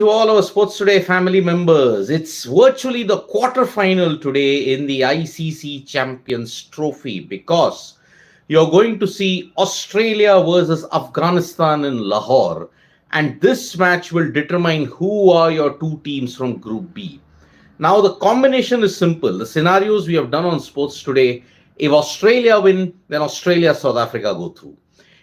To all our Sports Today family members. It's virtually the quarter-final today in the ICC Champions Trophy because you're going to see Australia versus Afghanistan in Lahore, and this match will determine who are your two teams from Group B. Now, the combination is simple. The scenarios we have done on Sports Today, if Australia win, then Australia, South Africa go through.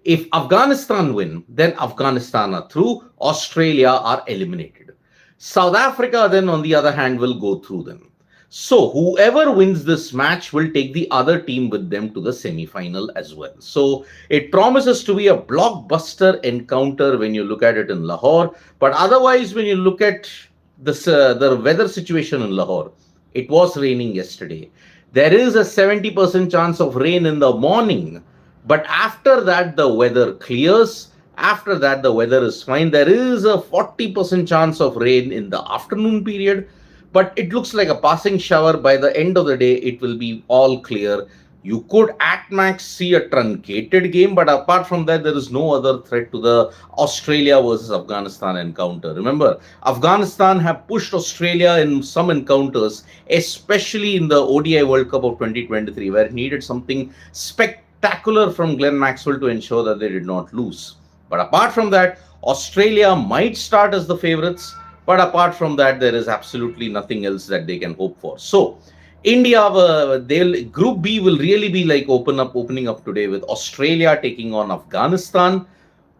If Afghanistan win, then Afghanistan are through, Australia are eliminated. South Africa, then, on the other hand, will go through them. So, whoever wins this match will take the other team with them to the semi final as well. So, it promises to be a blockbuster encounter when you look at it in Lahore. But otherwise, when you look at the weather situation in Lahore, it was raining yesterday. There is a 70% chance of rain in the morning, but after that, the weather clears. After that, the weather is fine. There is a 40% chance of rain in the afternoon period, but it looks like a passing shower. By the end of the day, it will be all clear. You could at max see a truncated game, but apart from that, there is no other threat to the Australia versus Afghanistan encounter. Remember, Afghanistan have pushed Australia in some encounters, especially in the ODI World Cup of 2023, where it needed something spectacular from Glenn Maxwell to ensure that they did not lose. But apart from that, Australia might start as the favorites, but apart from that, there is absolutely nothing else that they can hope for. So, India, they'll Group B will really be like opening up today with Australia taking on Afghanistan.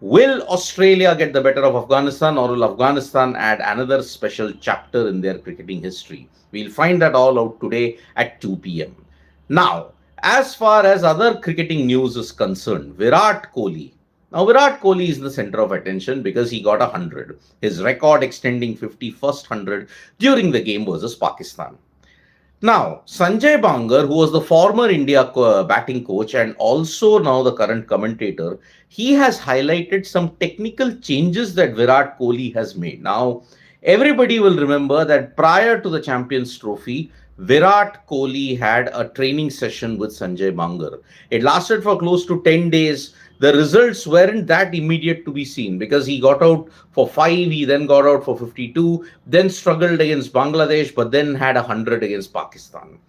Will Australia get the better of Afghanistan, or will Afghanistan add another special chapter in their cricketing history? We'll find that all out today at 2 p.m. Now, as far as other cricketing news is concerned, Virat Kohli. Now, Virat Kohli is the center of attention because he got 100, his record extending 51st 100 during the game versus Pakistan. Now, Sanjay Bangar, who was the former India batting coach and also now the current commentator, he has highlighted some technical changes that Virat Kohli has made. Now, everybody will remember that prior to the Champions Trophy, Virat Kohli had a training session with Sanjay Bangar. It lasted for close to 10 days. The results weren't that immediate to be seen because he got out for 5, he then got out for 52, then struggled against Bangladesh, but then had 100 against Pakistan.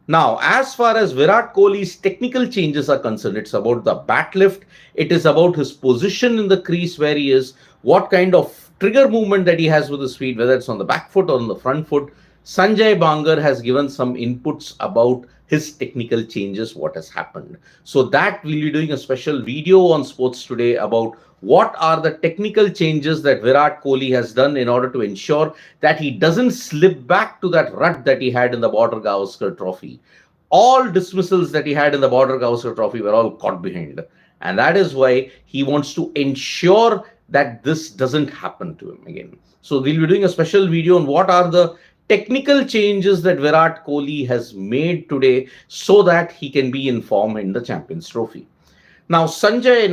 Now, as far as Virat Kohli's technical changes are concerned, it's about the bat lift, it is about his position in the crease where he is, what kind of trigger movement that he has with his feet, whether it's on the back foot or on the front foot. Sanjay Bangar has given some inputs about his technical changes, what has happened. So that we'll be doing a special video on Sports Today about what are the technical changes that Virat Kohli has done in order to ensure that he doesn't slip back to that rut that he had in the Babar Gavaskar Trophy. All dismissals that he had in the Babar Gavaskar Trophy were all caught behind. And that is why he wants to ensure that this doesn't happen to him again. So we'll be doing a special video on what are the technical changes that Virat Kohli has made today so that he can be in form in the Champions Trophy. Now, Sanjay,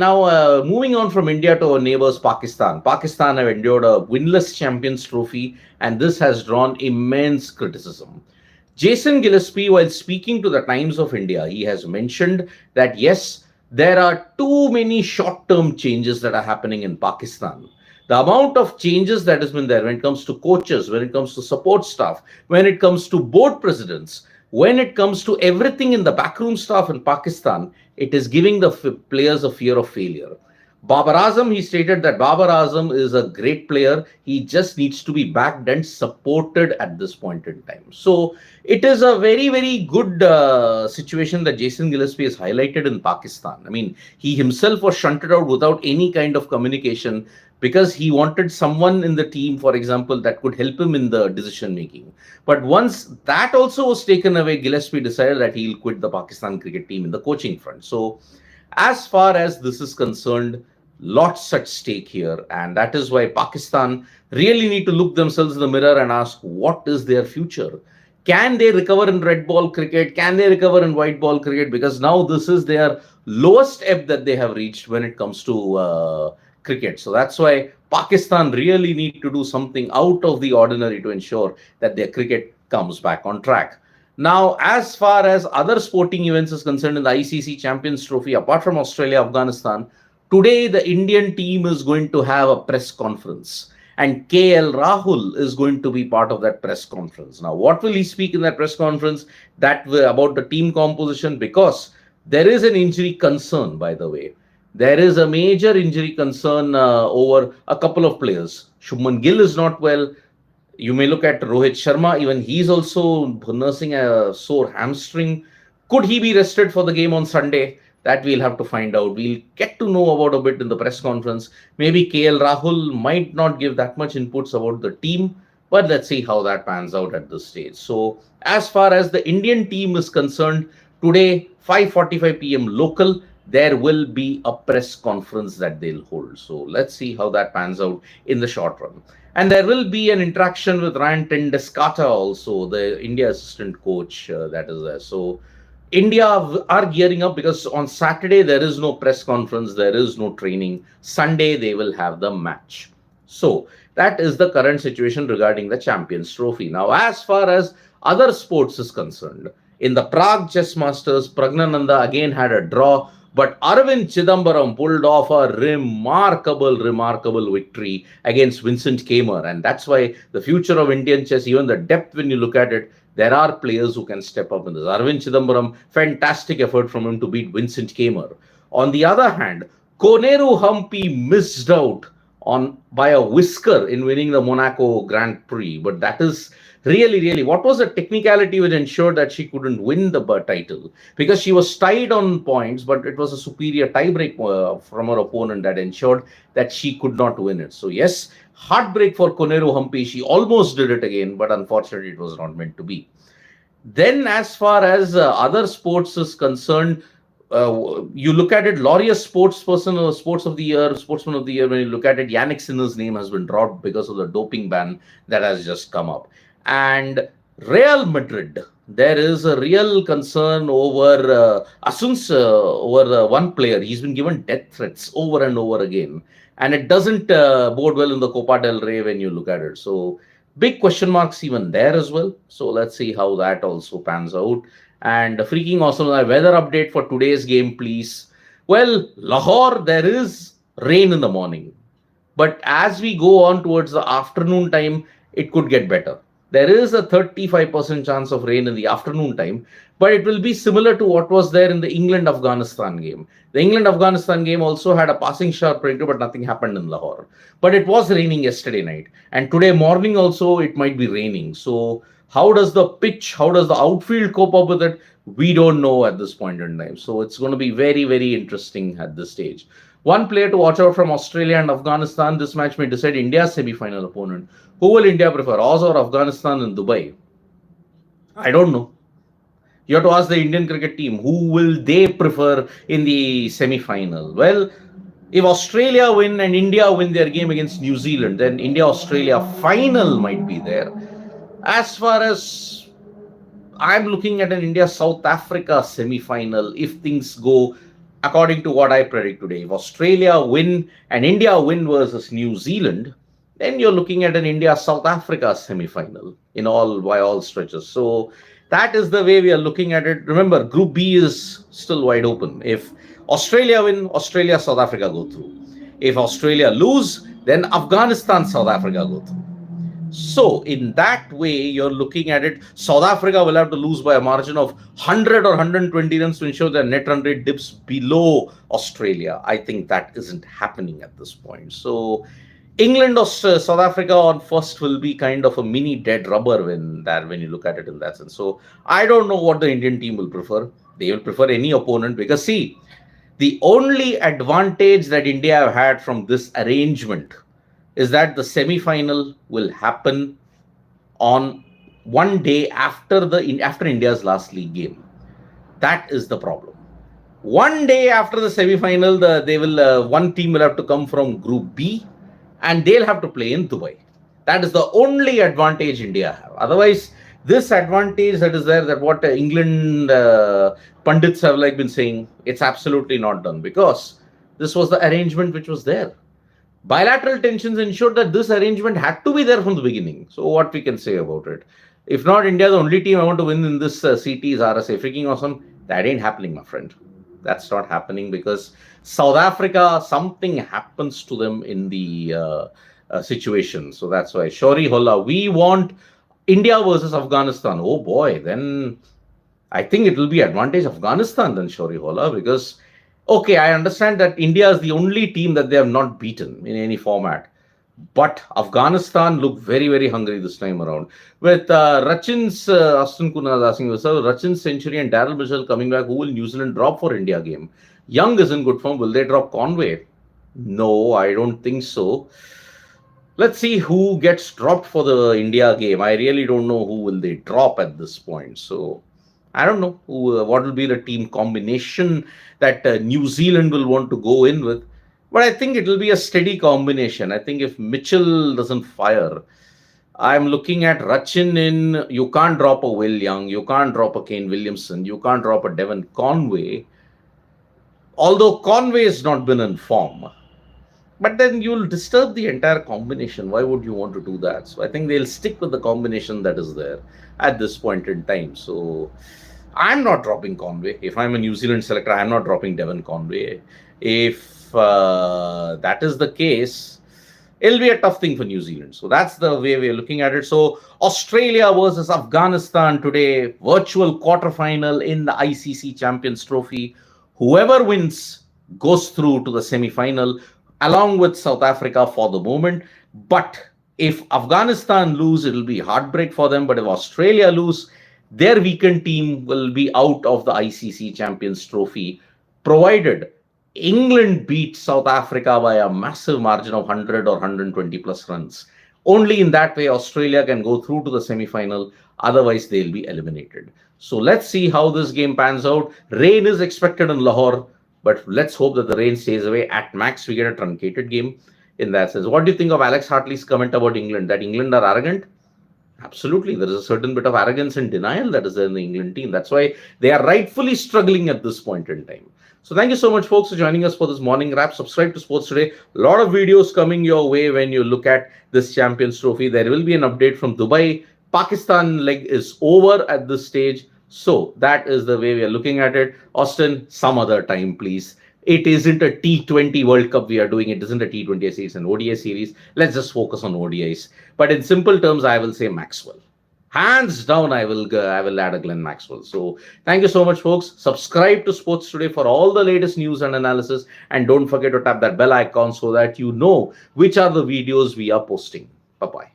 moving on from India to our neighbors, Pakistan. Pakistan have endured a winless Champions Trophy, and this has drawn immense criticism. Jason Gillespie, while speaking to the Times of India, he has mentioned that yes, there are too many short-term changes that are happening in Pakistan. The amount of changes that has been there when it comes to coaches, when it comes to support staff, when it comes to board presidents, when it comes to everything in the backroom staff in Pakistan, it is giving the players a fear of failure. Babar Azam, he stated that Babar Azam is a great player. He just needs to be backed and supported at this point in time. So it is a very, very good situation that Jason Gillespie has highlighted in Pakistan. I mean, he himself was shunted out without any kind of communication because he wanted someone in the team, for example, that could help him in the decision making. But once that also was taken away, Gillespie decided that he'll quit the Pakistan cricket team in the coaching front. So as far as this is concerned, lots at stake here, and that is why Pakistan really need to look themselves in the mirror and ask what is their future. Can they recover in red ball cricket? Can they recover in white ball cricket? Because now this is their lowest ebb that they have reached when it comes to cricket. So that's why Pakistan really need to do something out of the ordinary to ensure that their cricket comes back on track. Now, as far as other sporting events is concerned in the ICC Champions Trophy, apart from Australia, Afghanistan, today the Indian team is going to have a press conference. And KL Rahul is going to be part of that press conference. Now, what will he speak in that press conference? About the team composition, because there is an injury concern, by the way. There is a major injury concern over a couple of players. Shubman Gill is not well. You may look at Rohit Sharma, even he's also nursing a sore hamstring. Could he be rested for the game on Sunday? That we'll have to find out. We'll get to know about a bit in the press conference. Maybe KL Rahul might not give that much inputs about the team, but let's see how that pans out at this stage. So, as far as the Indian team is concerned, today 5:45 p.m. local, there will be a press conference that they'll hold. So let's see how that pans out in the short run. And there will be an interaction with Ryan Tendeskata also, the India assistant coach that is there. So India are gearing up because on Saturday there is no press conference, there is no training. Sunday they will have the match. So that is the current situation regarding the Champions Trophy. Now, as far as other sports is concerned, in the Prague Chess Masters, Pragnananda again had a draw, but Arvind Chidambaram pulled off a remarkable victory against Vincent Kaymer. And that's why the future of Indian chess, even the depth when you look at it, there are players who can step up in this. Arvind Chidambaram, fantastic effort from him to beat Vincent Kaymer. On the other hand, Koneru Humpy missed out on by a whisker in winning the Monaco Grand Prix. But that is really, what was the technicality which ensured that she couldn't win the title? Because she was tied on points, but it was a superior tiebreak from her opponent that ensured that she could not win it. So yes, heartbreak for Koneru Humpy. She almost did it again, but unfortunately it was not meant to be. Then as far as other sports is concerned, you look at it, Laureus sportsman of the year, when you look at it, Yannick Sinner's name has been dropped because of the doping ban that has just come up. And Real Madrid, there is a real concern over over one player. He's been given death threats over and over again. And it doesn't bode well in the Copa del Rey when you look at it. So big question marks even there as well. So let's see how that also pans out. And freaking awesome weather update for today's game, please. Well, Lahore, there is rain in the morning. But as we go on towards the afternoon time, it could get better. There is a 35% chance of rain in the afternoon time, but it will be similar to what was there in the England-Afghanistan game. The England-Afghanistan game also had a passing shower predicted, but nothing happened in Lahore. But it was raining yesterday night. And today morning also, it might be raining. So how does the outfield cope up with it? We don't know at this point in time. So it's going to be very interesting at this stage. One player to watch out from Australia and Afghanistan. This match may decide India's semi-final opponent. Who will India prefer, Oz or Afghanistan in Dubai? I don't know. You have to ask the Indian cricket team, who will they prefer in the semi-final? Well, if Australia win and India win their game against New Zealand, then India-Australia final might be there. As far as I'm looking at an India-South Africa semi-final, if things go according to what I predict today, if Australia win and India win versus New Zealand, then you're looking at an India-South Africa semi-final by all stretches. So that is the way we are looking at it. Remember, Group B is still wide open. If Australia win, Australia, South Africa go through. If Australia lose, then Afghanistan, South Africa go through. So in that way, you're looking at it, South Africa will have to lose by a margin of 100 or 120 runs to ensure their net run rate dips below Australia. I think that isn't happening at this point. So England or South Africa on first will be kind of a mini dead rubber when you look at it in that sense. So I don't know what the Indian team will prefer. They will prefer any opponent because see, the only advantage that India have had from this arrangement is that the semi-final will happen on one day after India's last league game. That is the problem. One day after the semi-final, one team will have to come from Group B, and they'll have to play in Dubai. That is the only advantage India have. Otherwise, this advantage that is there, that what England pundits have been saying, it's absolutely not done because this was the arrangement which was there. Bilateral tensions ensured that this arrangement had to be there from the beginning. So what we can say about it? If not India, the only team I want to win in this CT is RSA. Freaking awesome. That ain't happening, my friend. That's not happening because South Africa, something happens to them in the situation. So that's why Shori Holla. We want India versus Afghanistan. Oh boy, then I think it will be advantage Afghanistan than Shori Holla because, okay, I understand that India is the only team that they have not beaten in any format. But Afghanistan look very, very hungry this time around. With Rachin's, Austin Kuna is asking yourself, Rachin's century and Daryl Mitchell coming back, who will New Zealand drop for India game? Young is in good form. Will they drop Conway? No, I don't think so. Let's see who gets dropped for the India game. I really don't know who will they drop at this point. So I don't know what will be the team combination that New Zealand will want to go in with. But I think it will be a steady combination. I think if Mitchell doesn't fire, I'm looking at Rachin in. You can't drop a Will Young. You can't drop a Kane Williamson. You can't drop a Devon Conway. Although Conway has not been in form. But then you'll disturb the entire combination. Why would you want to do that? So I think they'll stick with the combination that is there at this point in time. So I'm not dropping Conway. If I'm a New Zealand selector, I'm not dropping Devon Conway. If that is the case, it'll be a tough thing for New Zealand. So that's the way we're looking at it. So Australia versus Afghanistan today, virtual quarterfinal in the ICC Champions Trophy. Whoever wins goes through to the semi-final along with South Africa for the moment. But if Afghanistan lose, it'll be heartbreak for them. But if Australia lose, their weakened team will be out of the ICC Champions Trophy, provided England beat South Africa by a massive margin of 100 or 120 plus runs. Only in that way, Australia can go through to the semi-final. Otherwise, they'll be eliminated. So let's see how this game pans out. Rain is expected in Lahore, but let's hope that the rain stays away. At max, we get a truncated game in that sense. What do you think of Alex Hartley's comment about England, that England are arrogant? Absolutely. There is a certain bit of arrogance and denial that is there in the England team. That's why they are rightfully struggling at this point in time. So thank you so much, folks, for joining us for this morning wrap. Subscribe to Sports Today. A lot of videos coming your way when you look at this Champions Trophy. There will be an update from Dubai. Pakistan leg is over at this stage. So that is the way we are looking at it. Austin, some other time, please. It isn't a T20 World Cup we are doing. It isn't a T20 series, an ODI series. Let's just focus on ODIs. But in simple terms, I will say Maxwell. Hands down, I will add a Glenn Maxwell. So thank you so much, folks. Subscribe to Sports Today for all the latest news and analysis. And don't forget to tap that bell icon so that you know which are the videos we are posting. Bye-bye.